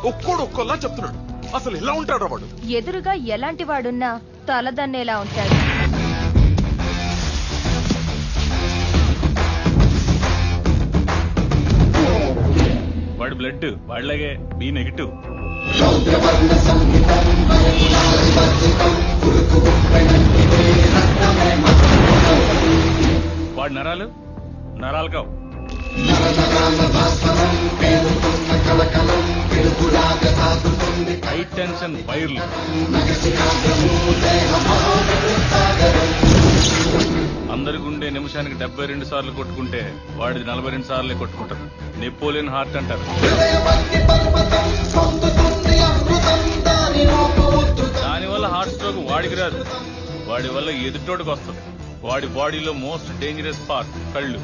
ఒక్కోడు ఒక్కోలా చెప్తున్నాడు. అసలు ఎలా ఉంటాడు వాడు? ఎదురుగా ఎలాంటి వాడున్నా తలదన్నేలా ఉంటాడు. వాడి బ్లడ్ వాడిలాగే బి నెగిటివ్. వాడి నరాలు నరాలు కావు. హై టెన్షన్ వైర్లు. అందరి గుండె నిమిషానికి 72 సార్లు కొట్టుకుంటే వాడిది 42 సార్లే కొట్టుకుంటారు. నెపోలియన్ హార్ట్ అంటారు. దానివల్ల హార్ట్ స్ట్రోక్ వాడికి రాదు, వాడి వల్ల ఎదుటోడికి వస్తుంది. వాడి బాడీలో మోస్ట్ డేంజరస్ పార్ట్ కళ్ళు.